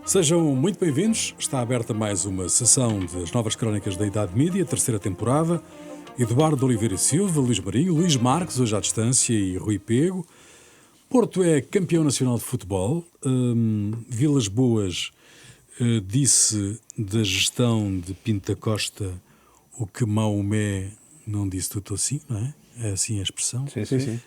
Sejam muito bem-vindos. Está aberta mais uma sessão das Novas Crónicas da Idade Mídia, terceira temporada. Eduardo Oliveira e Silva, Luís Marinho, Luís Marques, hoje à distância, e Rui Pego. Porto é campeão nacional de futebol. Vilas Boas disse da gestão de Pinto da Costa o que Maomé não disse do Tocinho, não é? É assim a expressão. Sim.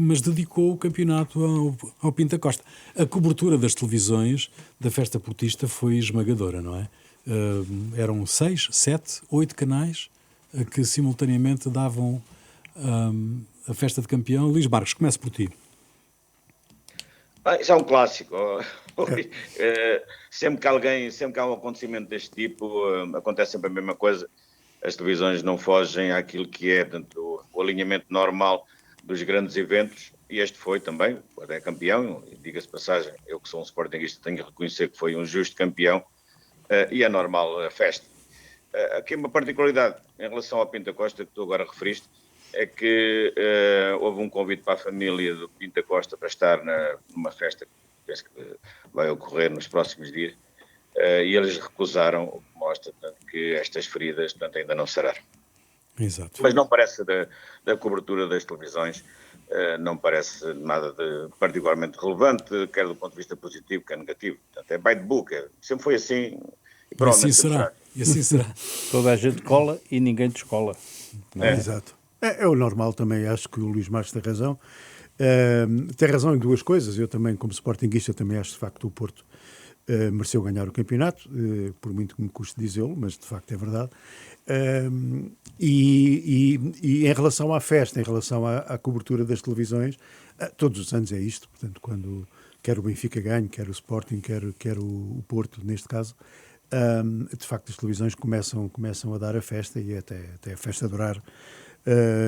Mas dedicou o campeonato ao Pinto da Costa. A cobertura das televisões da festa portista foi esmagadora, não é? Eram 6, 7, 8 canais que simultaneamente davam a festa de campeão. Luís Marques, começo por ti. Isso é um clássico. Sempre que há um acontecimento deste tipo, acontece sempre a mesma coisa. As televisões não fogem àquilo que é, portanto, o alinhamento normal dos grandes eventos, e este foi também, é campeão, e diga-se passagem, eu que sou um sportinguista tenho que reconhecer que foi um justo campeão, e é normal a festa. Aqui uma particularidade em relação ao Pinto da Costa, que tu agora referiste, é que houve um convite para a família do Pinto da Costa para estar numa festa que penso que vai ocorrer nos próximos dias, e eles recusaram, o que mostra, portanto, que estas feridas, portanto, ainda não sararam. Exato. Mas não parece da cobertura das televisões, não parece nada de particularmente relevante, quer do ponto de vista positivo, quer negativo. Portanto, é by the book, sempre foi assim. E assim será. E assim será. Toda a gente cola e ninguém descola. Não é? Exato. É o normal também, acho que o Luís Marques tem razão. Tem razão em duas coisas. Eu também, como sportinguista, também acho de facto que o Porto mereceu ganhar o campeonato, por muito que me custe dizê-lo, mas de facto é verdade. E em relação à festa, em relação à cobertura das televisões, todos os anos é isto. Portanto, quando quer o Benfica ganhe, quer o Sporting, quer o Porto, neste caso, de facto as televisões começam a dar a festa e até a festa durar.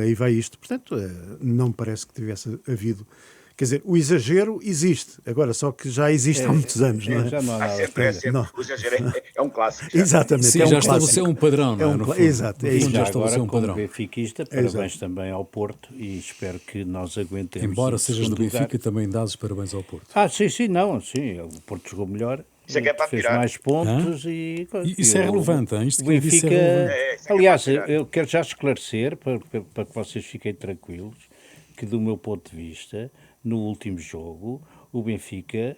E vai isto. Portanto, não me parece que tivesse havido... Quer dizer, o exagero existe, agora só que já existe há muitos anos, não é? Já não há nada. O exagero é um clássico. Exatamente. Sim, já estabeleceu um padrão, não é? Exato. E isso. já estabeleceu agora, um padrão. como benfiquista, parabéns também ao Porto e espero que nós aguentemos. Embora sejas do Benfica, lugar. também dás os parabéns ao Porto. Sim, o Porto jogou melhor. Isso é que é para fez tirar. mais pontos e Isso é relevante, hein? Isto o que disse Benfica, é relevante. aliás, eu quero já esclarecer para que vocês fiquem tranquilos que do meu ponto de vista, no último jogo, o Benfica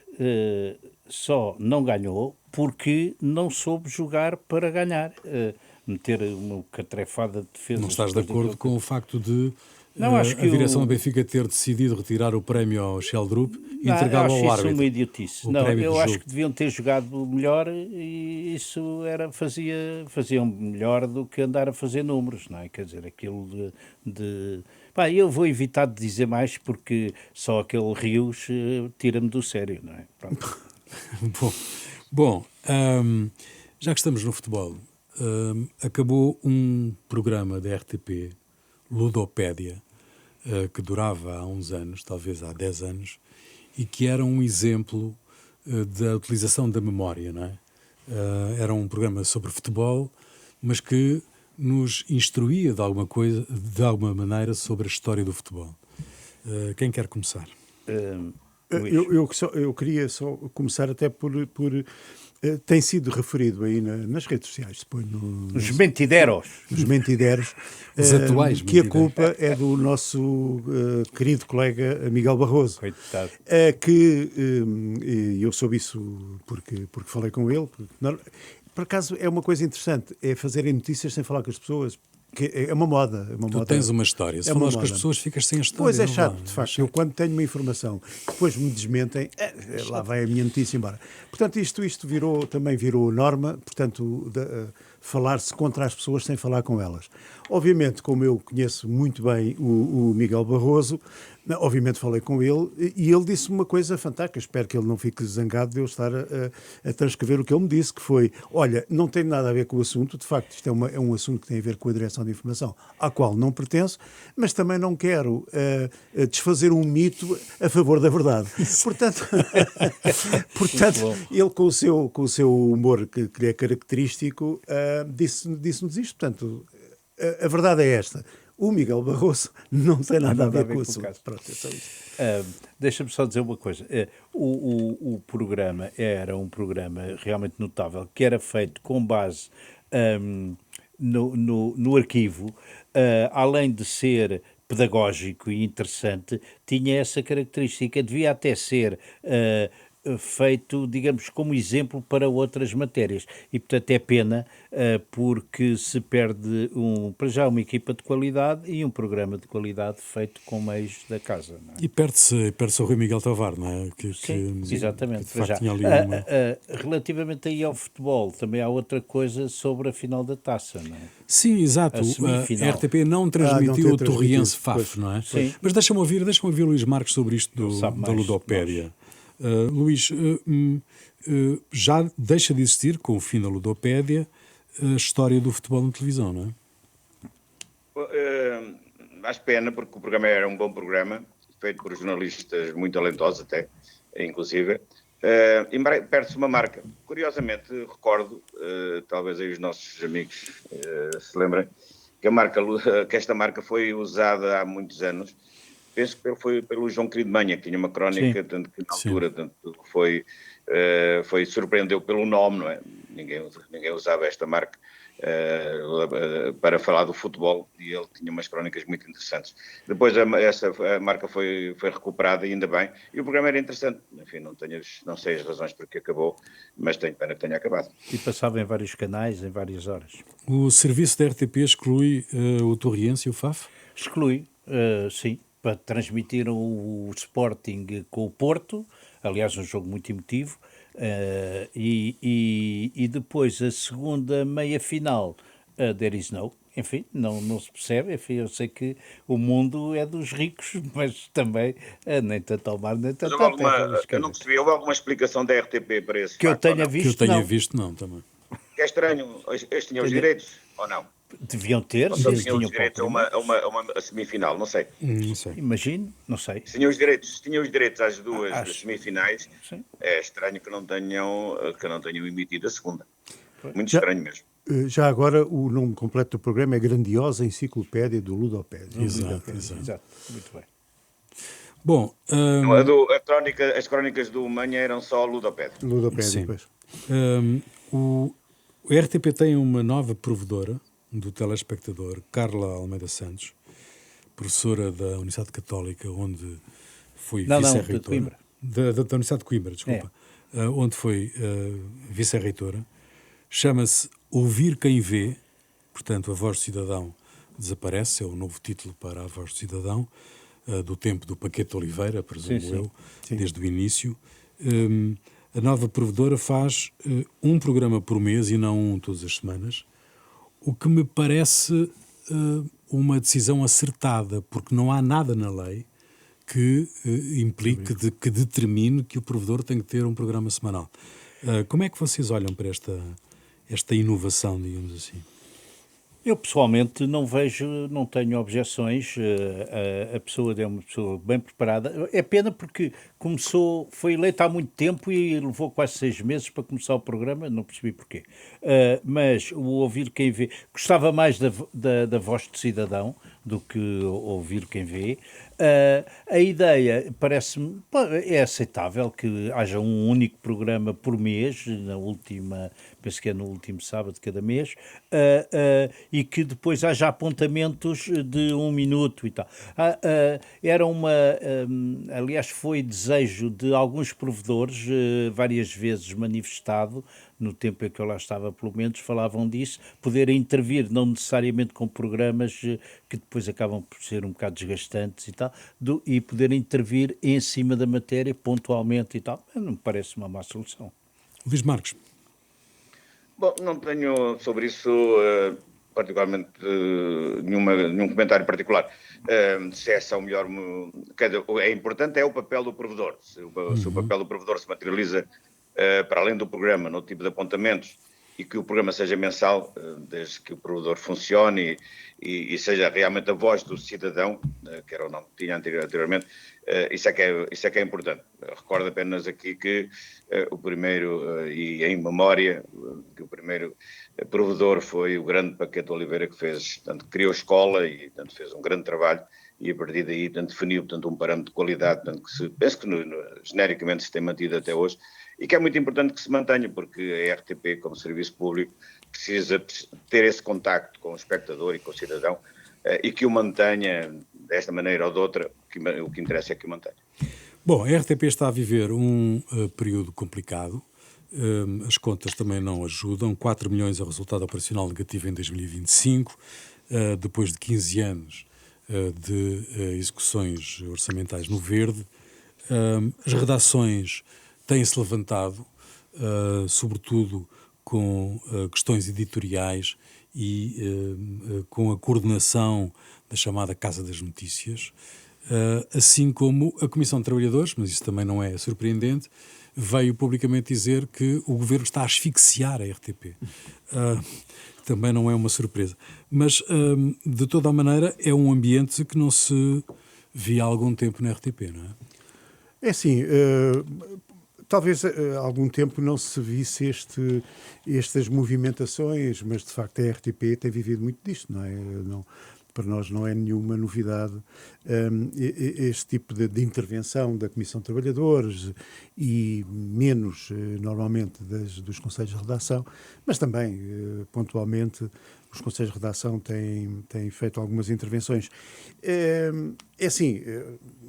só não ganhou porque não soube jogar para ganhar, meter uma catrefada de defesa. Não estás de acordo com o facto de Não, acho que a direção do Benfica ter decidido retirar o prémio ao Sheldrup e entregá-lo ao acho árbitro? Isso uma idiotice. O Não, prémio eu do acho jogo. que deviam ter jogado melhor e isso faziam melhor do que andar a fazer números, não é? Quer dizer, aquilo de... Pá, eu vou evitar de dizer mais porque só aquele Rios tira-me do sério, não é? Pronto. Bom, já que estamos no futebol, acabou um programa da RTP, Ludopédia, que durava há uns anos, talvez há 10 anos, e que era um exemplo da utilização da memória, não é? Era um programa sobre futebol, mas que nos instruía de alguma maneira sobre a história do futebol. Quem quer começar? Eu queria só começar até por tem sido referido aí nas redes sociais, depois Os mentideros. os mentideros, Os atuais que a mentideros. culpa é do nosso querido colega Miguel Barroso. Coitado. Que eu soube isso porque falei com ele. Por acaso é uma coisa interessante, é fazerem notícias sem falar com as pessoas. Que é uma moda. Tu tens uma história. Se falares com as pessoas, ficas sem a história. Pois é não chato, dá. de facto. Eu, quando tenho uma informação, depois me desmentem, lá vai a minha notícia embora. Portanto, isto também virou norma, portanto, falar-se contra as pessoas sem falar com elas. Obviamente, como eu conheço muito bem o Miguel Barroso, obviamente falei com ele e ele disse uma coisa fantástica. Espero que ele não fique zangado de eu estar a transcrever o que ele me disse, que foi, olha, não tem nada a ver com o assunto, de facto isto é um assunto que tem a ver com a direção de informação, à qual não pertenço, mas também não quero desfazer um mito a favor da verdade. Portanto, ele com o seu humor que lhe é característico, disse-nos isto. Portanto, a verdade é esta. O Miguel Barroso não tem nada a ver com o o assunto. caso. Pronto, é só isso. Deixa-me só dizer uma coisa. O programa era um programa realmente notável, que era feito com base no arquivo, além de ser pedagógico e interessante, tinha essa característica, devia até ser feito, digamos, como exemplo para outras matérias. E, portanto, é pena porque se perde, para já, uma equipa de qualidade e um programa de qualidade feito com meios da casa. Não é? E perde-se o Rui Miguel Tovar, não é? Sim, exatamente. Que de para já. facto tinha ali uma... Relativamente aí ao futebol, também há outra coisa sobre a final da taça, não é? Sim, exato. A semifinal. A RTP não transmitiu não o ter Torriense transmitido, FAF, pois. não é? Sim. Mas deixa-me ouvir o Luís Marques sobre isto Ele sabe da mais ludopédia. Luís, já deixa de existir, com o fim da ludopédia, a história do futebol na televisão, não é? Acho pena, porque o programa era um bom programa, feito por jornalistas muito talentosos até, inclusive, e perde-se uma marca. Curiosamente, recordo, talvez aí os nossos amigos se lembrem, que esta marca foi usada há muitos anos. Penso que foi pelo João Querido Manha, que tinha uma crónica, tanto que na altura surpreendeu pelo nome, não é? Ninguém usava esta marca para falar do futebol, e ele tinha umas crónicas muito interessantes. Depois essa marca foi recuperada, e ainda bem, e o programa era interessante. Enfim, não sei as razões porque acabou, mas tenho pena que tenha acabado. E passava em vários canais, em várias horas. O serviço da RTP exclui o Torriense e o FAF? Exclui, sim, para transmitir o Sporting com o Porto, aliás, um jogo muito emotivo, e depois a segunda meia-final, There is no, enfim, não se percebe, enfim, eu sei que o mundo é dos ricos, mas também nem tanto ao mar, nem tanto à terra. Eu não percebi, houve alguma explicação da RTP para esse Que eu facto, ou tenha não? Que eu visto, tenha não. visto, não, também. Que é estranho, eles tinham os direitos, ou não? Deviam ter, Ou só se tinham os tinham para o direitos a primeiro. uma semifinal, não sei. Não sei. Imagino, não sei. Se tinham os direitos às duas semifinais, Sim. é estranho que não tenham emitido a segunda. Muito Já- estranho mesmo. Já agora, o nome completo do programa é Grandiosa Enciclopédia do Ludopédia. Exato. Exato, muito bem. Bom, As crónicas do Manha eram só ludopédia. Ludopédia, sim. pois. O RTP tem uma nova provedora do telespectador, Carla Almeida Santos, professora da Universidade Católica, onde foi Não, de vice-reitora. Coimbra. Da Universidade de Coimbra, desculpa. Onde foi vice-reitora. Chama-se Ouvir Quem Vê, portanto, a Voz do Cidadão desaparece, é o novo título para a Voz do Cidadão, do tempo do Paquete Oliveira, presumo eu, desde o início. A nova provedora faz um programa por mês e não um todas as semanas, o que me parece uma decisão acertada, porque não há nada na lei que implique, que determine que o provedor tem que ter um programa semanal. Como é que vocês olham para esta inovação, digamos assim? Eu pessoalmente não tenho objeções, a pessoa é uma pessoa bem preparada. É pena porque foi eleita há muito tempo e levou quase 6 meses para começar o programa, não percebi porquê. Mas o Ouvir Quem Vê, gostava mais da Voz do Cidadão do que Ouvir Quem Vê. A ideia parece-me, é aceitável que haja um único programa por mês, penso que é no último sábado de cada mês, e que depois haja apontamentos de 1 minuto e tal. Aliás, foi desejo de alguns provedores, várias vezes manifestado, no tempo em que eu lá estava, pelo menos, falavam disso, poderem intervir, não necessariamente com programas que depois acabam por ser um bocado desgastantes e tal, e poderem intervir em cima da matéria, pontualmente e tal. Não me parece uma má solução. Luís Marques. Bom, não tenho sobre isso particularmente nenhum comentário particular. Se essa é o melhor... Quer dizer, é importante o papel do provedor. Se o papel do provedor se materializa para além do programa, no tipo de apontamentos, e que o programa seja mensal, desde que o provedor funcione e seja realmente a voz do cidadão, que era o nome que tinha anteriormente. Isso é que é importante. Eu recordo apenas aqui que o primeiro, e em memória, que o primeiro provedor foi o grande Paquete Oliveira, que fez, portanto, criou escola e, portanto, fez um grande trabalho, e a partir daí, portanto, definiu, portanto, um parâmetro de qualidade, portanto, que penso que genericamente se tem mantido até hoje, e que é muito importante que se mantenha, porque a RTP, como serviço público, precisa ter esse contacto com o espectador e com o cidadão, e que o mantenha desta maneira ou de outra, o que interessa é que o mantenha. Bom, a RTP está a viver um período complicado, as contas também não ajudam, 4 milhões é o resultado operacional negativo em 2025, depois de 15 anos de execuções orçamentais no verde. As redações têm-se levantado, sobretudo com questões editoriais e com a coordenação da chamada Casa das Notícias, assim como a Comissão de Trabalhadores, mas isso também não é surpreendente, veio publicamente dizer que o Governo está a asfixiar a RTP. Também não é uma surpresa. Mas, de toda a maneira, é um ambiente que não se via há algum tempo na RTP, não é? É assim, talvez há algum tempo não se visse estas movimentações, mas de facto a RTP tem vivido muito disto, não é? Para nós não é nenhuma novidade este tipo de intervenção da Comissão de Trabalhadores e menos, normalmente, dos Conselhos de Redação, mas também, pontualmente, os Conselhos de Redação têm feito algumas intervenções. É assim,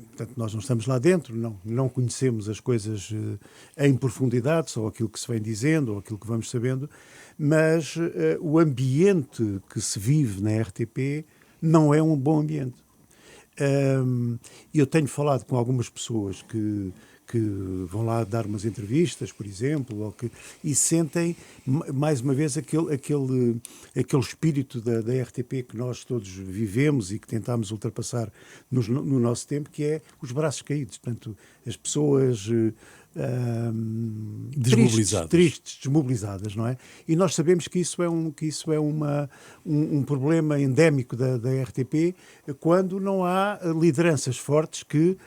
portanto, nós não estamos lá dentro, não conhecemos as coisas em profundidade, só aquilo que se vem dizendo ou aquilo que vamos sabendo, mas o ambiente que se vive na RTP não é um bom ambiente. Eu tenho falado com algumas pessoas que vão lá dar umas entrevistas, por exemplo, e sentem, mais uma vez, aquele espírito da RTP que nós todos vivemos e que tentámos ultrapassar no nosso tempo, que é os braços caídos. Portanto, as pessoas tristes, desmobilizadas, não é? E nós sabemos que isso é um problema endémico da RTP, quando não há lideranças fortes que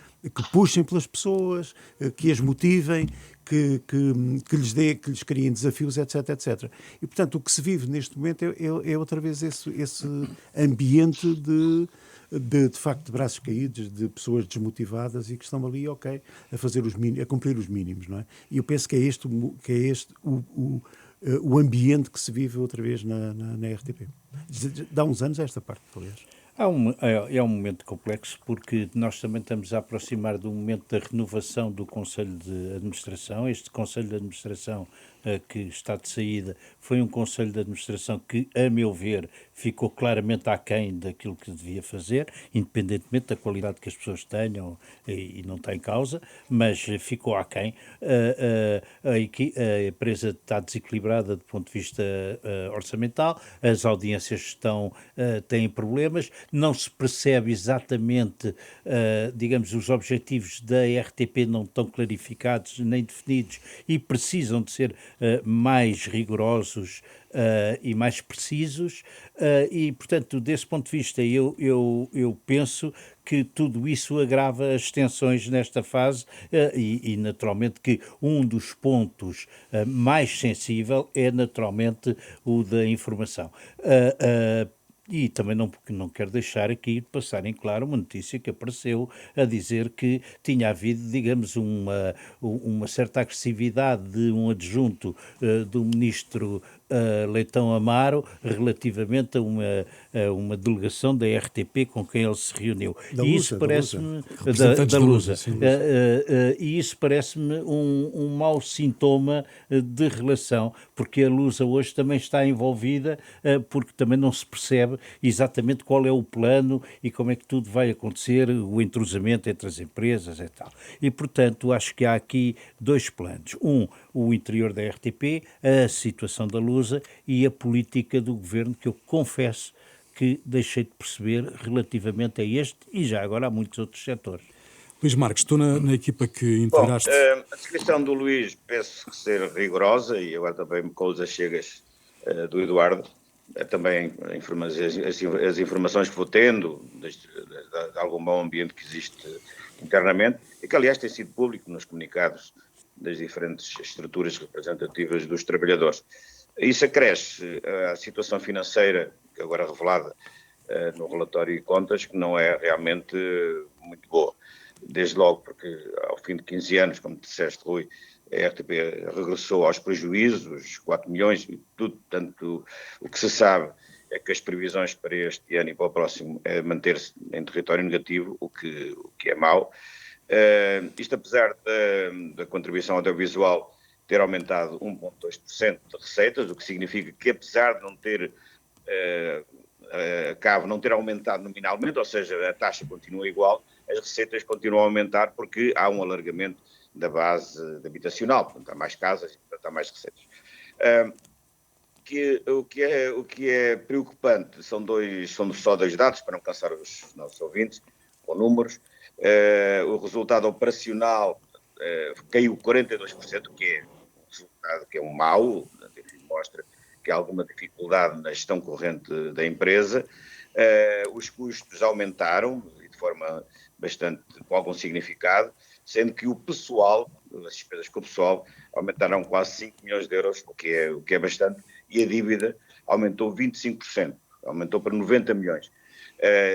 puxem pelas pessoas, que as motivem, que lhes criem desafios, etc, etc. E, portanto, o que se vive neste momento é outra vez esse ambiente de facto, de braços caídos, de pessoas desmotivadas e que estão ali, ok, a cumprir os mínimos, não é? E eu penso que é este o ambiente que se vive outra vez na RTP. Dá uns anos esta parte, aliás. É um momento complexo, porque nós também estamos a aproximar do momento da renovação do Conselho de Administração. Este Conselho de Administração que está de saída foi um Conselho de Administração que, a meu ver, ficou claramente aquém daquilo que devia fazer, independentemente da qualidade que as pessoas tenham, e não tem causa, mas ficou aquém. A empresa está desequilibrada do ponto de vista orçamental, as audiências têm problemas, não se percebe exatamente, digamos, os objetivos da RTP não estão clarificados nem definidos e precisam de ser mais rigorosos e mais precisos, e, portanto, desse ponto de vista, eu penso que tudo isso agrava as tensões nesta fase, e naturalmente que um dos pontos mais sensível é naturalmente o da informação. E também não quero deixar aqui de passar em claro uma notícia que apareceu a dizer que tinha havido, digamos, uma certa agressividade de um adjunto do ministro Leitão Amaro relativamente a uma delegação da RTP com quem ele se reuniu. E isso parece-me da Lusa. E isso parece-me um mau sintoma de relação, porque a Lusa hoje também está envolvida, porque também não se percebe exatamente qual é o plano e como é que tudo vai acontecer, o entrosamento entre as empresas e tal. E, portanto, acho que há aqui dois planos. O interior da RTP, a situação da Lusa e a política do governo, que eu confesso que deixei de perceber relativamente a este e já agora há muitos outros setores. Luís Marques, estou na equipa que integraste. Bom, a descrição do Luís penso que ser rigorosa, e agora também me cousa chegas do Eduardo, também as informações que vou tendo, de algum bom ambiente que existe internamente, e que, aliás, tem sido público nos comunicados das diferentes estruturas representativas dos trabalhadores. Isso acresce à situação financeira, que agora é revelada no relatório de contas, que não é realmente muito boa. Desde logo porque, ao fim de 15 anos, como disseste, Rui, a RTP regressou aos prejuízos, 4 milhões, e tudo, portanto, o que se sabe é que as previsões para este ano e para o próximo é manter-se em território negativo, o que é mau. Isto apesar da contribuição audiovisual ter aumentado 1,2% de receitas, o que significa que, apesar de não ter não ter aumentado nominalmente, ou seja, a taxa continua igual, as receitas continuam a aumentar porque há um alargamento da base habitacional, portanto há mais casas e portanto há mais receitas. O que é preocupante são só dois dados, para não cansar os nossos ouvintes, com números. O resultado operacional caiu 42%, que é um resultado que é um mau, mostra que há alguma dificuldade na gestão corrente da empresa. Os custos aumentaram, de forma com algum significado, sendo que o pessoal, as despesas com o pessoal, aumentaram quase 5 milhões de euros, o que é bastante, e a dívida aumentou 25%, aumentou para 90 milhões.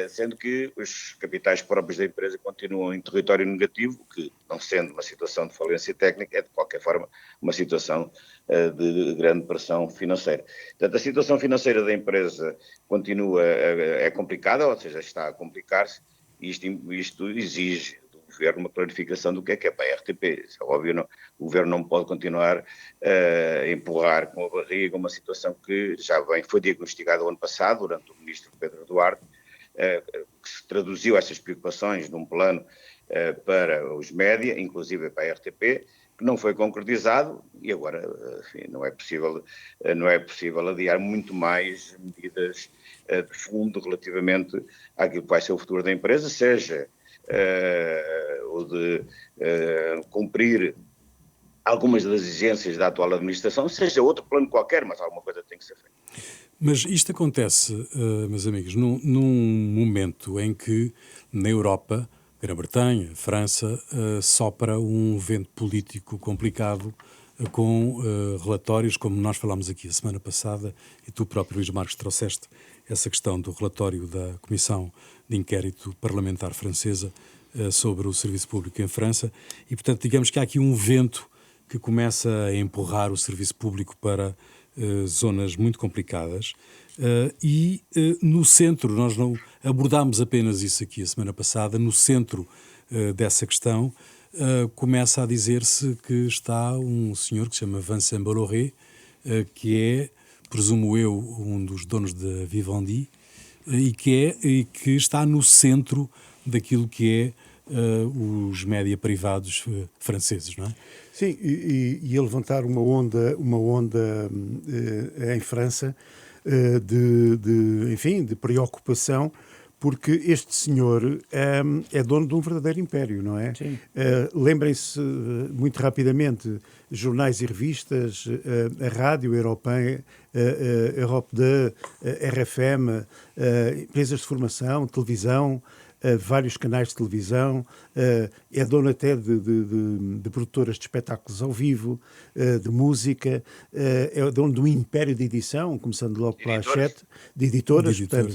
Sendo que os capitais próprios da empresa continuam em território negativo, que, não sendo uma situação de falência técnica, é de qualquer forma uma situação de grande pressão financeira. Portanto, a situação financeira da empresa continua, é complicada, ou seja, está a complicar-se, e isto exige do Governo uma clarificação do que é para a RTP. Isso é óbvio, o Governo não pode continuar a empurrar com a barriga uma situação que já foi diagnosticada o ano passado, durante o Ministro Pedro Duarte, que se traduziu essas preocupações num plano para os média, inclusive para a RTP, que não foi concretizado e agora, enfim, não é possível adiar muito mais medidas de fundo relativamente àquilo que vai ser o futuro da empresa, seja o de cumprir algumas das exigências da atual administração, seja outro plano qualquer, mas alguma coisa tem que ser feita. Mas isto acontece, meus amigos, num momento em que na Europa, Grã-Bretanha, França, sopra um vento político complicado com relatórios, como nós falámos aqui a semana passada, e tu próprio, Luís Marques, trouxeste essa questão do relatório da Comissão de Inquérito Parlamentar Francesa sobre o serviço público em França, e portanto digamos que há aqui um vento que começa a empurrar o serviço público para zonas muito complicadas e no centro, nós não abordámos apenas isso aqui a semana passada, no centro dessa questão começa a dizer-se que está um senhor que se chama Vincent Bolloré, que é, presumo eu, um dos donos da Vivendi e que está no centro daquilo que é os média privados franceses, não é? Sim, e a levantar uma onda em França de preocupação, porque este senhor é dono de um verdadeiro império, não é? Sim. Lembrem-se muito rapidamente jornais e revistas, a rádio europeia, Europe 2, RFM, empresas de formação, televisão, vários canais de televisão, é dono até de produtoras de espetáculos ao vivo, de música, é dono de um império de edição, começando logo pela Hachette, de editoras, portanto,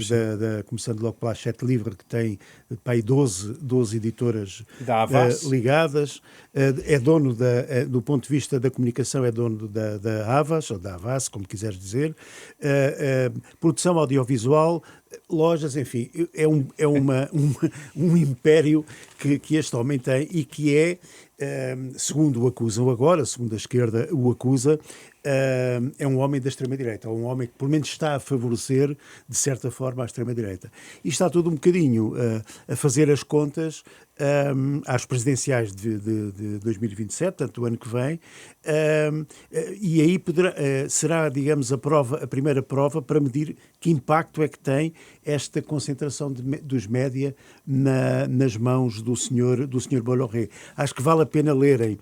começando logo pela Hachette Livre, que tem para aí 12 editoras ligadas, é dono, do ponto de vista da comunicação, é dono da Havas, ou da Havas, como quiseres dizer, produção audiovisual, lojas, enfim, é um império que este homem tem e que é, segundo o acusam agora, segundo a esquerda o acusa, é um homem da extrema-direita, ou um homem que pelo menos está a favorecer, de certa forma, a extrema-direita. E está tudo um bocadinho a fazer as contas às presidenciais de 2027, portanto, o ano que vem, e aí será, digamos, a primeira prova para medir que impacto é que tem esta concentração dos média nas mãos do senhor Bolloré. Acho que vale a pena lerem,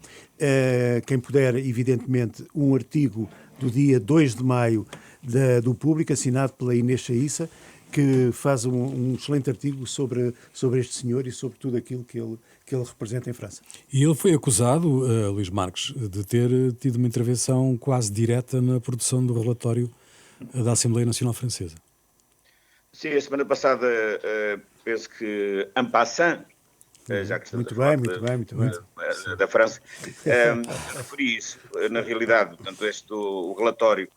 quem puder, evidentemente, um artigo do dia 2 de maio do Público, assinado pela Inês Chaíça, que faz um excelente artigo sobre este senhor e sobre tudo aquilo que ele representa em França. E ele foi acusado, Luís Marques, de ter tido uma intervenção quase direta na produção do relatório da Assembleia Nacional Francesa. Sim, a semana passada penso que en passant, já que estamos muito bem. Da França, referi isso. Na realidade, portanto, o relatório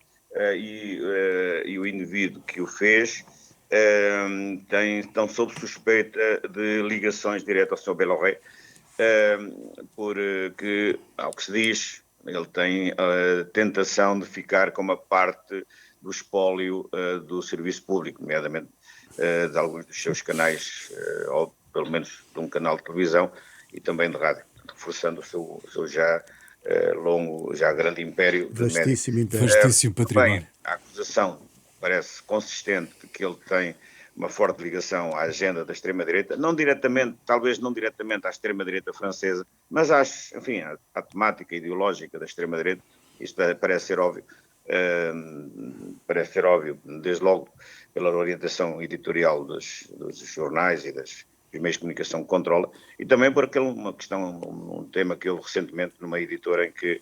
e o indivíduo que o fez estão sob suspeita de ligações diretas ao Sr. Belloré, porque, ao que se diz, ele tem a tentação de ficar com uma parte do espólio do serviço público, nomeadamente de alguns dos seus canais, ou pelo menos de um canal de televisão e também de rádio, reforçando o seu já grande império. Vastíssimo império. Vastíssimo património. Bem, a acusação parece consistente de que ele tem uma forte ligação à agenda da extrema-direita, talvez não diretamente à extrema-direita francesa, mas à temática ideológica da extrema-direita. Isto parece ser óbvio. Desde logo pela orientação editorial dos jornais e dos meios de comunicação que controla, e também por um tema que houve recentemente numa editora em que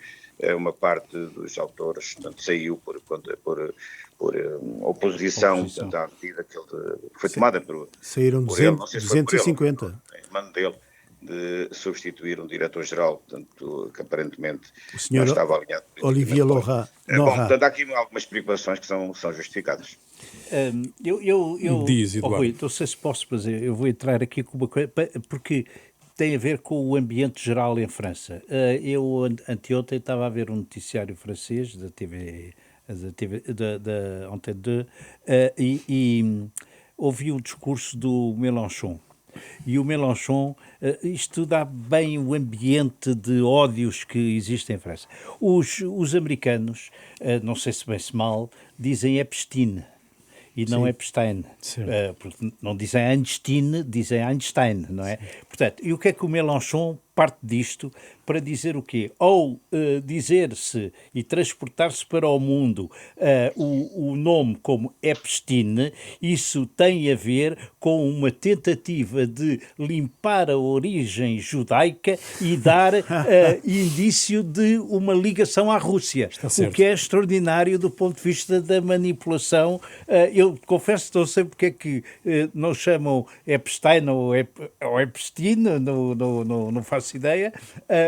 uma parte dos autores, portanto, saiu por oposição portanto, à medida que ele foi tomada por saíram por ele, não sei se foi por ele, 250. em mano dele, de substituir um diretor-geral, portanto, que aparentemente O senhor não estava alinhado. Olivier Norat. Portanto, há aqui algumas preocupações que são justificadas. Diz, Eduardo. Rui, não sei se posso fazer, eu vou entrar aqui com uma coisa, porque tem a ver com o ambiente geral em França. Eu anteontem estava a ver um noticiário francês da TV, da Antenne 2, e ouvi o discurso do Mélenchon. E o Mélenchon, isto dá bem o ambiente de ódios que existe em França. Os americanos, não sei se bem se mal, dizem Epstein e não Epstein. Porque não dizem Einstein, dizem Einstein, não é? Portanto, e o que é que o Mélenchon parte disto para dizer o quê? Ou dizer-se e transportar-se para o mundo o nome como Epstein, isso tem a ver com uma tentativa de limpar a origem judaica e dar indício de uma ligação à Rússia, o que é extraordinário do ponto de vista da manipulação. Eu confesso que não sei porque é que não chamam Epstein ou Epstein, não faço ideia,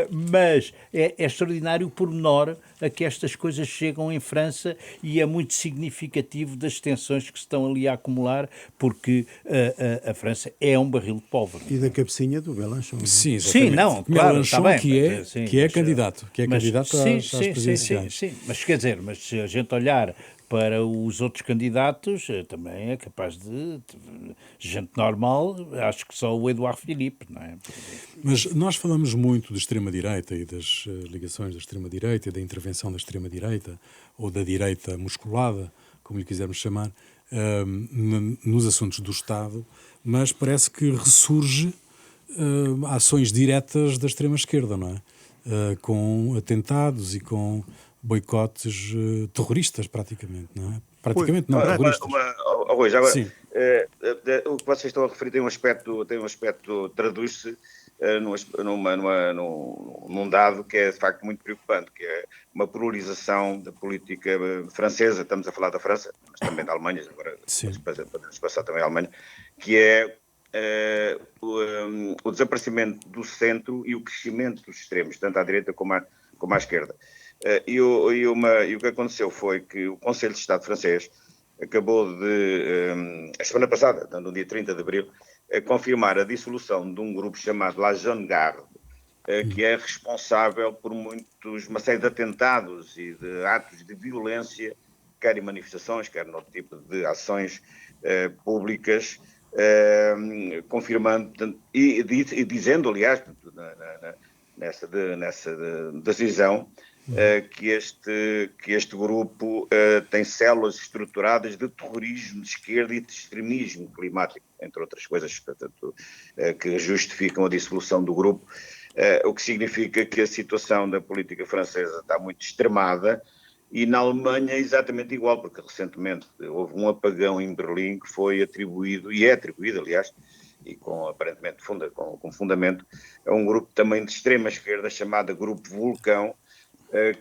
mas é extraordinário o pormenor a que estas coisas chegam em França e é muito significativo das tensões que se estão ali a acumular, porque a França é um barril de pólvora. E da cabecinha do Mélenchon. Sim, exatamente. Sim, não, claro, Mélenchon, está bem, que é candidato às presidenciais. Sim, mas quer dizer, mas se a gente olhar para os outros candidatos, também é capaz de gente normal, acho que só o Edouard Philippe, não é? Mas nós falamos muito de extrema-direita e das ligações da extrema-direita e da intervenção da extrema-direita, ou da direita musculada, como lhe quisermos chamar, nos assuntos do Estado, mas parece que ressurge ações diretas da extrema-esquerda, não é? Com atentados e com boicotes terroristas, praticamente, não é? Praticamente não, terroristas. Hoje, agora, o que vocês estão a referir tem um aspecto traduz-se num dado que é de facto muito preocupante, que é uma pluralização da política francesa. Estamos a falar da França, mas também da Alemanha, agora podemos passar também à Alemanha, que é o desaparecimento do centro e o crescimento dos extremos, tanto à direita como à esquerda. E o que aconteceu foi que o Conselho de Estado francês acabou a semana passada, no dia 30 de abril, confirmar a dissolução de um grupo chamado La Jeune Garde, que é responsável por uma série de atentados e de atos de violência, quer em manifestações, quer noutro tipo de ações públicas, confirmando e dizendo, aliás, nessa decisão, que este grupo tem células estruturadas de terrorismo de esquerda e de extremismo climático, entre outras coisas, portanto, que justificam a dissolução do grupo, o que significa que a situação da política francesa está muito extremada E na Alemanha é exatamente igual, porque recentemente houve um apagão em Berlim que foi atribuído, e é atribuído, aliás, e com aparentemente com fundamento, a um grupo também de extrema esquerda chamado Grupo Vulcão,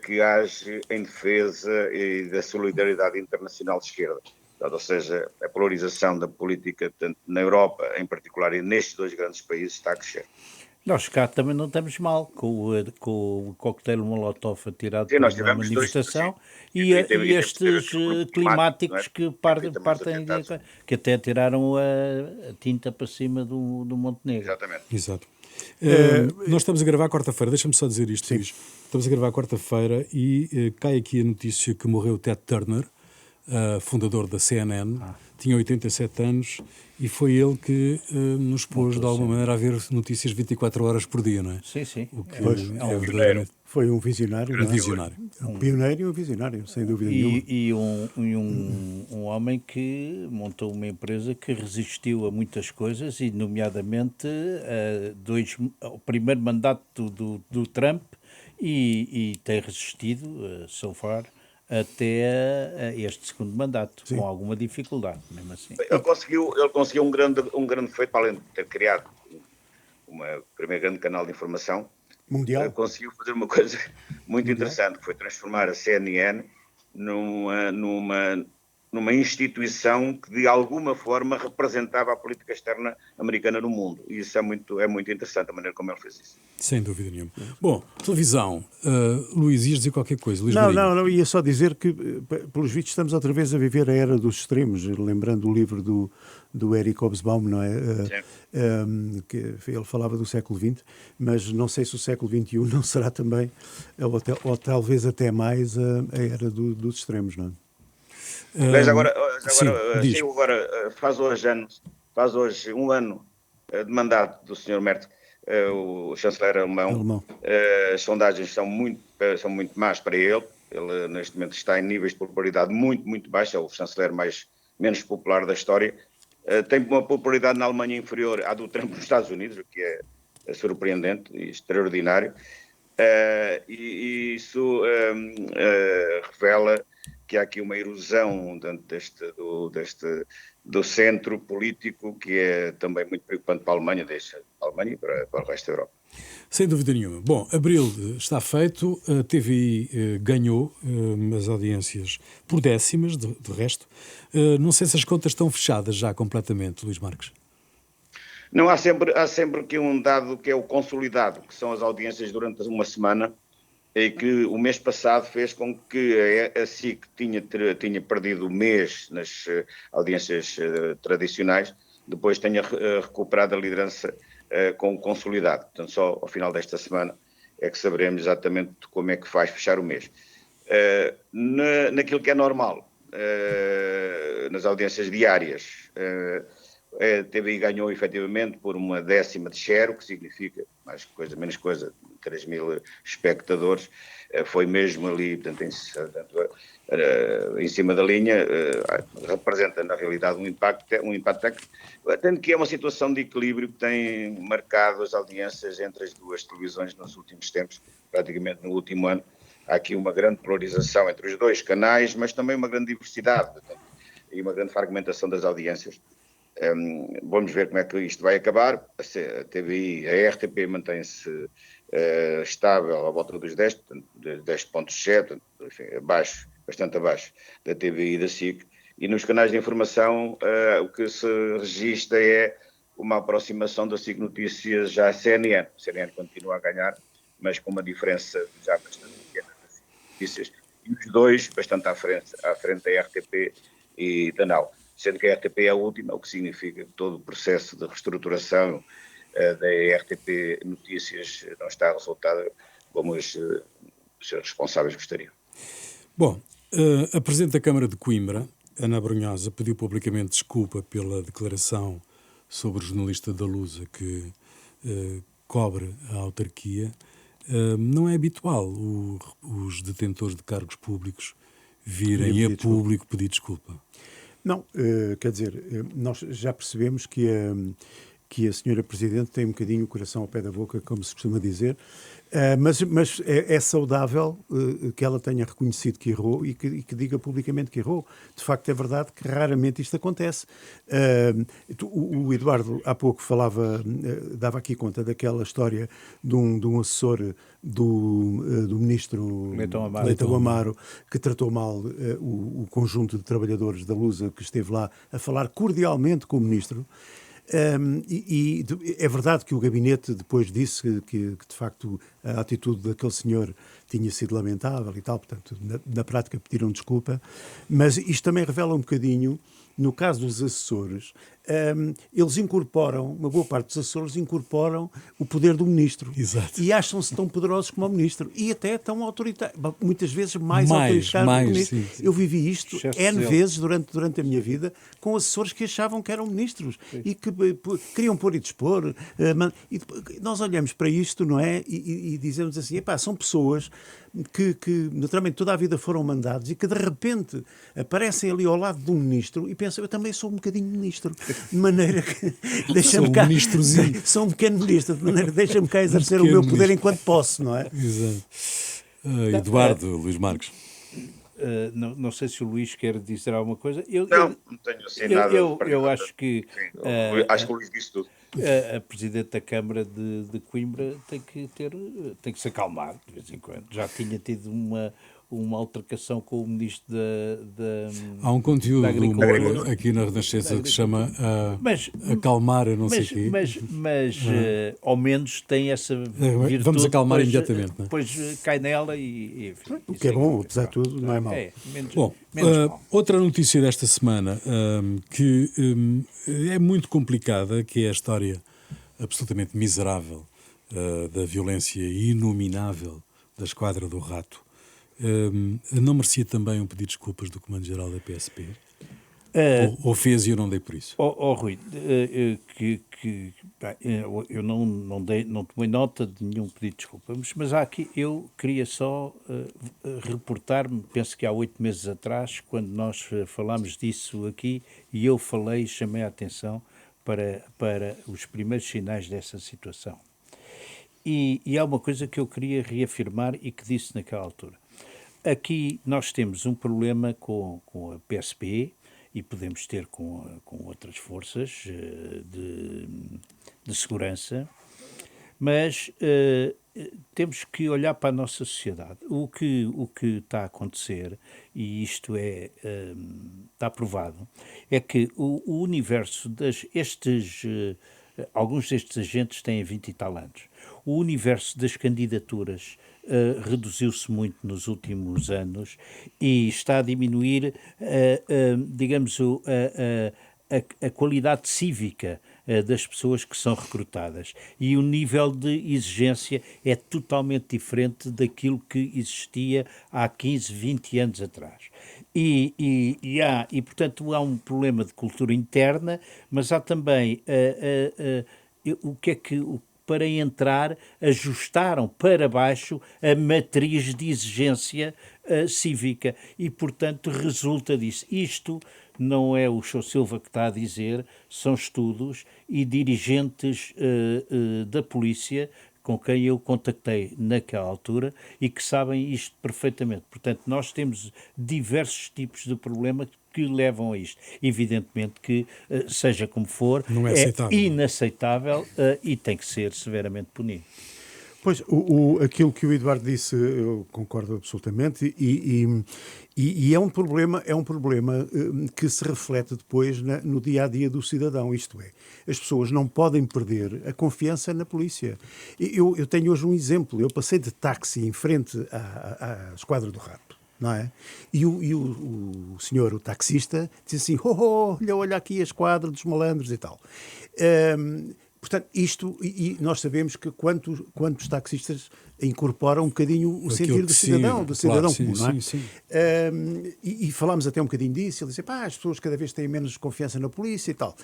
que age em defesa e da solidariedade internacional de esquerda. Portanto, ou seja, a polarização da política, tanto na Europa, em particular, e nestes dois grandes países, está a crescer. Nós cá também não estamos mal com o coquetel Molotov atirado Sim, para nós uma tivemos manifestação e e temos estes climáticos que partem que até tiraram a tinta para cima do Montenegro. Exatamente. Exato. Nós estamos a gravar quarta-feira, deixa-me só dizer isto, Luís. Estamos a gravar quarta-feira e cai aqui a notícia que morreu Ted Turner, fundador da CNN, tinha 87 anos e foi ele que nos pôs de alguma maneira a ver notícias 24 horas por dia, não é? Sim, sim. O que é verdadeiramente... Foi um visionário, não é? Visionário. Um pioneiro e um visionário, sem dúvida nenhuma. E um homem que montou uma empresa que resistiu a muitas coisas, e nomeadamente ao primeiro mandato do Trump, e tem resistido, so far, até a este segundo mandato, com alguma dificuldade, mesmo assim. Ele conseguiu um grande feito, para além de ter criado o primeiro grande canal de informação mundial. Conseguiu fazer uma coisa muito interessante, que foi transformar a CNN numa instituição que de alguma forma representava a política externa americana no mundo. E isso é muito interessante, a maneira como ele fez isso. Sem dúvida nenhuma. Bom, televisão. Luís, ias dizer qualquer coisa? Luís não, ia só dizer que, pelos vistos, estamos outra vez a viver a era dos extremos, lembrando o livro do Eric Hobsbawm, não é? Que ele falava do século XX, mas não sei se o século XXI não será também, ou talvez até mais, a era dos extremos, não é? Mas agora faz hoje um ano de mandato do Sr. Merkel, o chanceler alemão. As sondagens são muito más para ele. Ele neste momento está em níveis de popularidade muito, muito baixos. É o chanceler menos popular da história. Tem uma popularidade na Alemanha inferior à do Trump nos Estados Unidos, o que é surpreendente e extraordinário. E isso revela que há aqui uma erosão do centro político, que é também muito preocupante para a Alemanha, e para o resto da Europa. Sem dúvida nenhuma. Bom, abril está feito, a TVI ganhou as audiências por décimas, de resto. Não sei se as contas estão fechadas já completamente, Luís Marques. Não, há sempre aqui um dado que é o consolidado, que são as audiências durante uma semana, e que o mês passado fez com que a SIC tinha perdido o mês nas audiências tradicionais, depois tenha recuperado a liderança com o consolidado. Portanto, só ao final desta semana é que saberemos exatamente como é que faz fechar o mês. Naquilo que é normal, nas audiências diárias, a TVI ganhou efetivamente por uma décima de share, o que significa, mais coisa, menos coisa, 3 mil espectadores. Foi mesmo ali, portanto, em cima da linha, representa na realidade um impacto técnico, tendo que é uma situação de equilíbrio que tem marcado as audiências entre as duas televisões nos últimos tempos, praticamente no último ano. Há aqui uma grande polarização entre os dois canais, mas também uma grande diversidade, portanto, e uma grande fragmentação das audiências. Vamos ver como é que isto vai acabar. A TVI, a RTP mantém-se estável à volta dos 10,7, enfim, bastante abaixo da TVI e da SIC. E nos canais de informação o que se registra é uma aproximação da SIC Notícias já à CNN. A CNN continua a ganhar, mas com uma diferença já bastante pequena das SIC Notícias. E os dois bastante à frente da RTP e da NOW. Sendo que a RTP é a última, o que significa que todo o processo de reestruturação da RTP Notícias não está a resultar como os seus responsáveis gostariam. Bom, a Presidente da Câmara de Coimbra, Ana Brunhosa, pediu publicamente desculpa pela declaração sobre o jornalista da Lusa que cobre a autarquia. Não é habitual os detentores de cargos públicos virem a público pedir desculpa. Não, quer dizer, nós já percebemos que que a senhora Presidente tem um bocadinho o coração ao pé da boca, como se costuma dizer, mas é saudável que ela tenha reconhecido que errou e que diga publicamente que errou. De facto, é verdade que raramente isto acontece. O Eduardo há pouco dava aqui conta daquela história de um assessor do ministro Leitão Amaro, que tratou mal o conjunto de trabalhadores da Lusa que esteve lá a falar cordialmente com o ministro. E é verdade que o gabinete depois disse que de facto a atitude daquele senhor tinha sido lamentável e tal, portanto na prática pediram desculpa, mas isto também revela um bocadinho, no caso dos assessores, eles incorporam, uma boa parte dos assessores incorporam o poder do ministro. Exato. E acham-se tão poderosos como o ministro e até tão autoritários, muitas vezes mais autoritários que o ministro. Sim. Eu vivi isto N vezes durante a minha vida com assessores que achavam que eram ministros e que queriam pôr e dispor. E nós olhamos para isto, não é? E dizemos assim, são pessoas que naturalmente toda a vida foram mandados e que de repente aparecem ali ao lado de um ministro e pensam, eu também sou um bocadinho ministro, de maneira que deixa-me cá, sou um pequeno ministro, de maneira que deixa-me cá exercer o meu poder enquanto posso, não é? Exato. Eduardo, Luís Marques. Não sei se o Luís quer dizer alguma coisa. Não tenho assim nada. Eu acho que... acho que o Luís disse tudo. A Presidente da Câmara de Coimbra tem que se acalmar de vez em quando. Já tinha tido uma altercação com o Ministro da Há um conteúdo de humor aqui na Renascença que se chama acalmar, eu não sei o quê. Mas ao menos tem essa virtude. Vamos acalmar imediatamente. Depois cai nela e enfim, o que é bom, apesar de tudo, não é mau. Bom, outra notícia desta semana que é muito complicada, que é a história absolutamente miserável da violência inominável da Esquadra do Rato. Não merecia também um pedido de desculpas do Comando-Geral da PSP? Ou fez e eu não dei por isso? Rui, eu não tomei nota de nenhum pedido de desculpas, mas aqui eu queria só reportar-me, penso que há 8 meses atrás, quando nós falámos disso aqui, e eu chamei a atenção para os primeiros sinais dessa situação. E há uma coisa que eu queria reafirmar e que disse naquela altura. Aqui nós temos um problema com a PSP e podemos ter com outras forças de segurança, mas temos que olhar para a nossa sociedade. O que está a acontecer, e isto está provado, é que o universo alguns destes agentes têm 20 e tal anos. O universo das candidaturas reduziu-se muito nos últimos anos e está a diminuir, digamos, a qualidade cívica das pessoas que são recrutadas. E o nível de exigência é totalmente diferente daquilo que existia há 15, 20 anos atrás. E portanto, há um problema de cultura interna, mas há também para entrar, ajustaram para baixo a matriz de exigência cívica e, portanto, resulta disso. Isto não é o Sr. Silva que está a dizer, são estudos e dirigentes da polícia com quem eu contactei naquela altura e que sabem isto perfeitamente. Portanto, nós temos diversos tipos de problemas que levam a isto. Evidentemente que, seja como for, é inaceitável e tem que ser severamente punido. Pois, aquilo que o Eduardo disse, eu concordo absolutamente, e é um problema que se reflete depois no dia-a-dia do cidadão, isto é, as pessoas não podem perder a confiança na polícia. Eu tenho hoje um exemplo, eu passei de táxi em frente à Esquadra do Rato, não é? E o senhor, o taxista, disse assim, olha aqui a esquadra dos malandros e tal. Portanto, e nós sabemos que quantos taxistas incorporam um bocadinho o sentir do cidadão comum, não é? Sim. E falámos até um bocadinho disso, ele disse, as pessoas cada vez têm menos confiança na polícia e tal.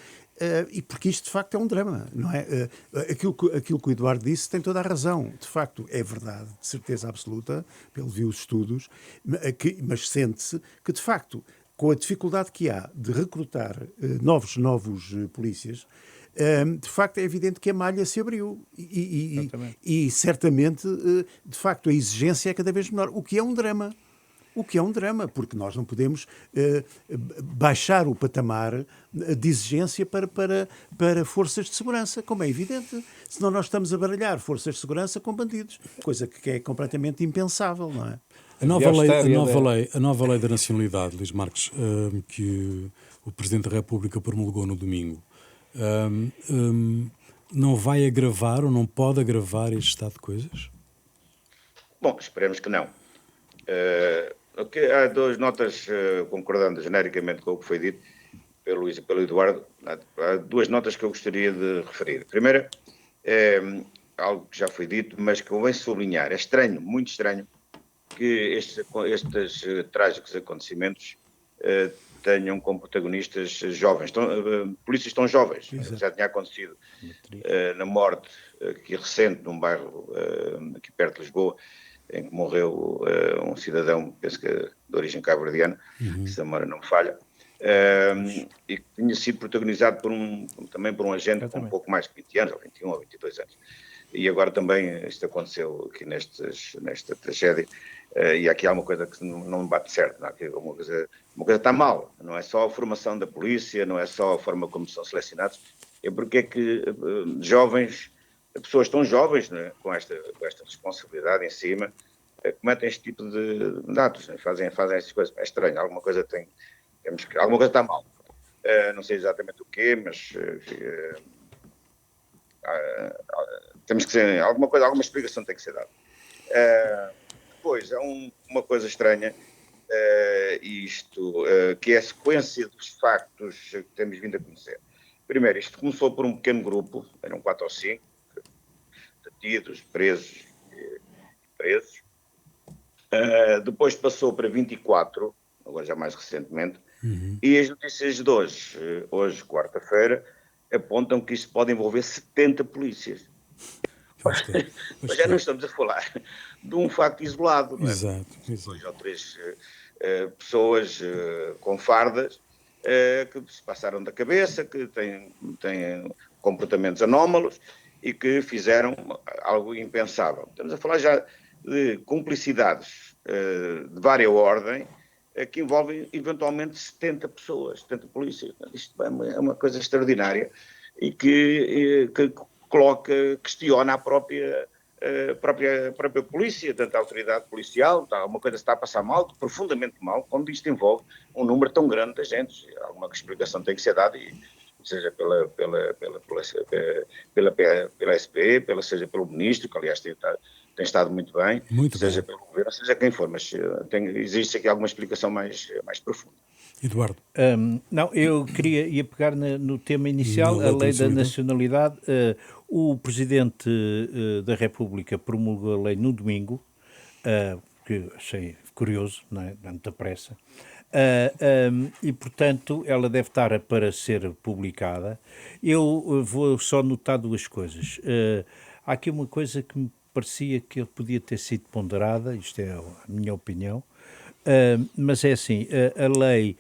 E porque isto, de facto, é um drama, não é? Aquilo que o Eduardo disse tem toda a razão. De facto, é verdade, de certeza absoluta, ele viu os estudos, mas sente-se que, de facto, com a dificuldade que há de recrutar novos polícias, de facto é evidente que a malha se abriu Exatamente. e certamente, de facto, a exigência é cada vez menor, o que é um drama. O que é um drama, porque nós não podemos baixar o patamar de exigência para forças de segurança, como é evidente. Senão nós estamos a baralhar forças de segurança com bandidos, coisa que é completamente impensável, não é? A nova lei da nacionalidade, Luís Marques, que o Presidente da República promulgou no domingo, não vai agravar ou não pode agravar este estado de coisas? Bom, esperemos que não. Há duas notas, concordando genericamente com o que foi dito pelo Luís e pelo Eduardo, há duas notas que eu gostaria de referir. A primeira é algo que já foi dito, mas que convém sublinhar. É estranho, muito estranho, que estes trágicos acontecimentos tenham como protagonistas jovens, polícias tão jovens. Exato. Já tinha acontecido na morte aqui recente, num bairro aqui perto de Lisboa, em que morreu um cidadão, penso que de origem cabo-verdiana, se a memória não me falha, e que tinha sido protagonizado também por um agente com um pouco mais de 20 anos, ou 21 ou 22 anos. E agora também isto aconteceu aqui nesta tragédia, e aqui há uma coisa que não bate certo, não é? Uma coisa está mal, não é só a formação da polícia, não é só a forma como são selecionados, é porque é que pessoas tão jovens, não é? com esta responsabilidade em cima, cometem este tipo de atos, não é? fazem essas coisas. É estranho, alguma coisa está mal. Não sei exatamente o quê, mas temos que ser, alguma explicação tem que ser dada. Depois, há uma coisa estranha, que é a sequência dos factos que temos vindo a conhecer. Primeiro, isto começou por um pequeno grupo, eram 4 ou 5, detidos, presos. Depois passou para 24, agora já mais recentemente, e as notícias de hoje, quarta-feira, apontam que isto pode envolver 70 polícias. Mas já não estamos a falar de um facto isolado, não é? Exato. 2 ou 3 pessoas com fardas que se passaram da cabeça, que têm comportamentos anómalos e que fizeram algo impensável. Estamos a falar já de cumplicidades de várias ordens que envolvem eventualmente 70 pessoas, 70 polícias. Isto é uma coisa extraordinária e que questiona a própria polícia, tanto a autoridade policial, uma coisa está a passar mal, profundamente mal, quando isto envolve um número tão grande de agentes. Alguma explicação tem que ser dada, seja pela SP, seja pelo ministro, que aliás tem estado muito bem, seja pelo governo, seja quem for, mas existe aqui alguma explicação mais profunda. Eduardo. Não, eu ia pegar no tema inicial, a lei da nacionalidade. O Presidente da República promulgou a lei no domingo, que achei curioso, não é? Há muita pressa. E, portanto, ela deve estar para ser publicada. Eu vou só notar duas coisas. Há aqui uma coisa que me parecia que podia ter sido ponderada, isto é a minha opinião, mas é assim, a lei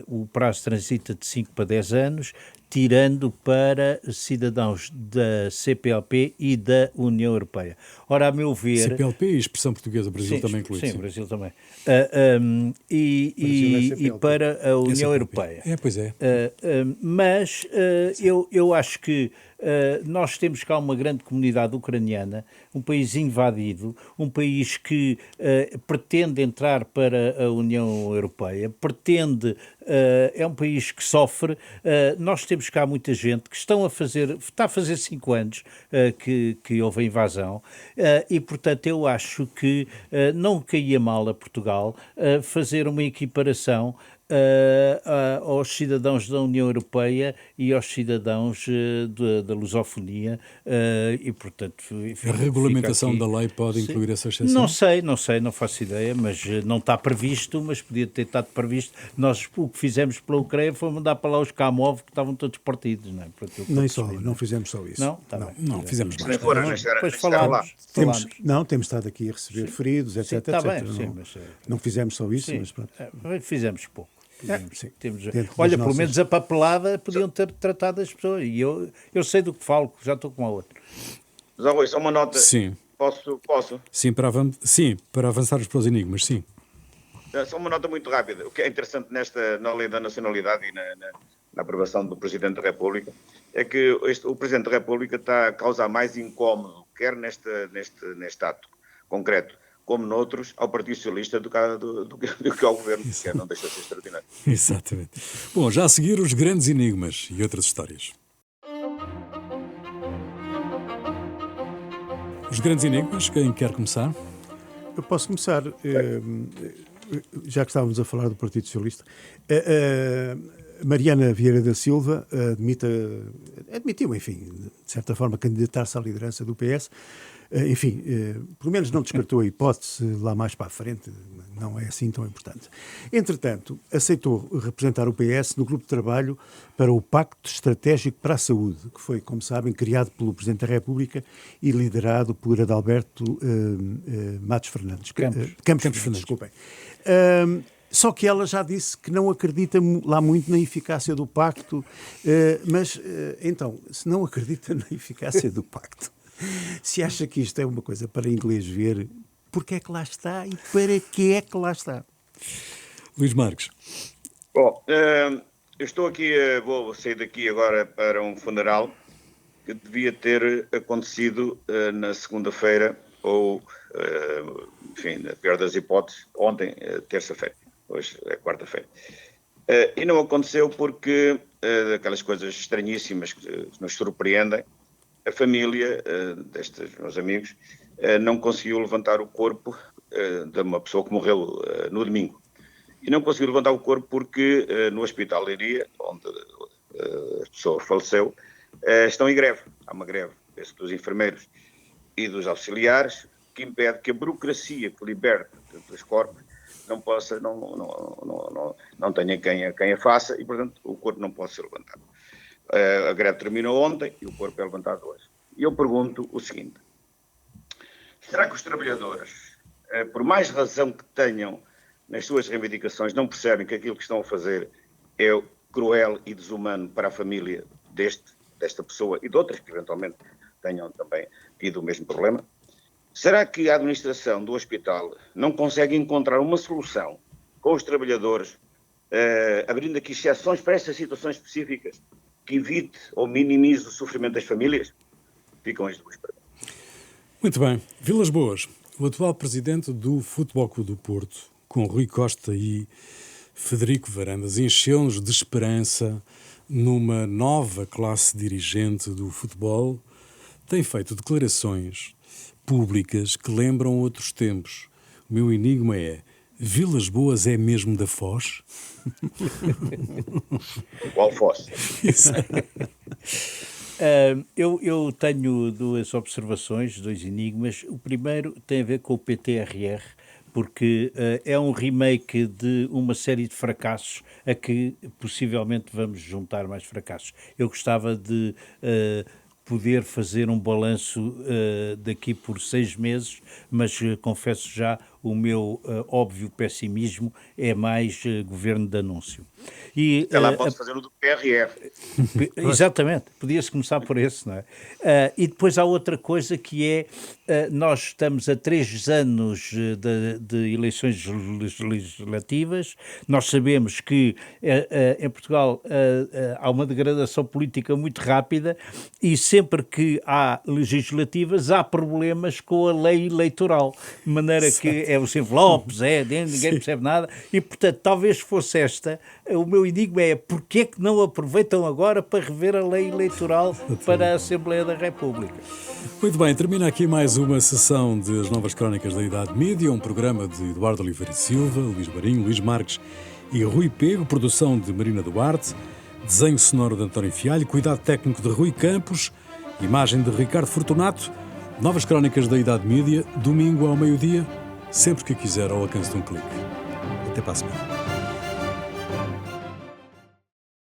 o prazo transita de 5 para 10 anos, tirando para cidadãos da CPLP e da União Europeia. Ora, a meu ver... CPLP e expressão portuguesa, Brasil também incluído. Sim, Brasil também. E para a União Europeia. Pois é. Mas eu acho que nós temos cá uma grande comunidade ucraniana, um país invadido, um país que pretende entrar para a União Europeia, é um país que sofre. Nós temos cá muita gente que está a fazer 5 anos que houve a invasão, e portanto eu acho que não caía mal a Portugal fazer uma equiparação aos cidadãos da União Europeia e aos cidadãos da lusofonia, e portanto... A regulamentação da lei pode incluir essa exceção? Não sei, não faço ideia, mas não está previsto, mas podia ter estado previsto. Nós o que fizemos pela Ucrânia foi mandar para lá os Kamov, que estavam todos partidos, não é? Não fizemos só isso. Não, fizemos mais. Depois falámos. Temos estado aqui a receber feridos, etc. Está bem, não fizemos só isso, mas pronto. Fizemos pouco. Sim. Olha, pelo menos a papelada podiam ter tratado as pessoas. E eu sei do que falo, já estou com a outra. Mas, Rui, só uma nota. Sim. Posso? Sim, para avançarmos para os enigmas, sim. Só uma nota muito rápida. O que é interessante na lei da nacionalidade e na aprovação do Presidente da República é que o Presidente da República está a causar mais incómodo, quer neste ato concreto, como noutros, ao Partido Socialista do que ao Governo, que não deixa de ser extraordinário. Exatamente. Bom, já a seguir os grandes enigmas e outras histórias. Os grandes enigmas, quem quer começar? Eu posso começar, já que estávamos a falar do Partido Socialista. Mariana Vieira da Silva admitiu, enfim, de certa forma, candidatar-se à liderança do PS. Enfim, pelo menos não descartou a hipótese lá mais para a frente, não é assim tão importante. Entretanto, aceitou representar o PS no grupo de trabalho para o Pacto Estratégico para a Saúde, que foi, como sabem, criado pelo Presidente da República e liderado por Adalberto Matos Fernandes. Campos Fernandes, desculpem. Só que ela já disse que não acredita lá muito na eficácia do pacto, mas então, se não acredita na eficácia do pacto, se acha que isto é uma coisa para inglês ver, porque é que lá está e para que é que lá está? Luís Marques. Bom, eu estou aqui, vou sair daqui agora para um funeral que devia ter acontecido na segunda-feira ou, enfim, na pior das hipóteses, ontem, terça-feira. Hoje é quarta-feira. E não aconteceu porque aquelas coisas estranhíssimas que nos surpreendem, a família destes meus amigos não conseguiu levantar o corpo de uma pessoa que morreu no domingo. E não conseguiu levantar o corpo porque no Hospital de Leiria, onde a pessoa faleceu, estão em greve. Há uma greve dos enfermeiros e dos auxiliares que impede que a burocracia que liberta dos corpos não tenha quem a faça e, portanto, o corpo não pode ser levantado. A greve terminou ontem e o corpo é levantado hoje. E eu pergunto o seguinte: será que os trabalhadores, por mais razão que tenham nas suas reivindicações, não percebem que aquilo que estão a fazer é cruel e desumano para a família desta pessoa e de outras que eventualmente tenham também tido o mesmo problema? Será que a administração do hospital não consegue encontrar uma solução com os trabalhadores, abrindo aqui exceções para estas situações específicas, que evite ou minimize o sofrimento das famílias? Ficam as duas perguntas. Muito bem. Vilas Boas, o atual presidente do Futebol Clube do Porto, com Rui Costa e Federico Varandas, encheu-nos de esperança numa nova classe dirigente do futebol, tem feito declarações públicas que lembram outros tempos. O meu enigma é: Vilas Boas é mesmo da Foz? Qual Foz? Eu tenho duas observações, dois enigmas. O primeiro tem a ver com o PTRR, porque é um remake de uma série de fracassos a que possivelmente vamos juntar mais fracassos. Eu gostava de poder fazer um balanço daqui por 6 meses, mas confesso já, o meu óbvio pessimismo é mais governo de anúncio. E, lá pode fazer o do PRR. Exatamente, podia-se começar por esse, não é? E depois há outra coisa que é, nós estamos a 3 anos de eleições legislativas, nós sabemos que em Portugal há uma degradação política muito rápida e sempre que há legislativas há problemas com a lei eleitoral, de maneira que é os envelopes, ninguém percebe nada e, portanto, talvez fosse o meu enigma é: porquê é que não aproveitam agora para rever a lei eleitoral para a Assembleia da República? Muito bem, termina aqui mais uma sessão de As Novas Crónicas da Idade Mídia, um programa de Eduardo Oliveira Silva, Luís Marinho, Luís Marques e Rui Pego, produção de Marina Duarte, desenho sonoro de António Fialho, cuidado técnico de Rui Campos, imagem de Ricardo Fortunato. Novas Crónicas da Idade Mídia, domingo ao meio-dia, sempre que quiser, ao alcance de um clique. Até para a semana.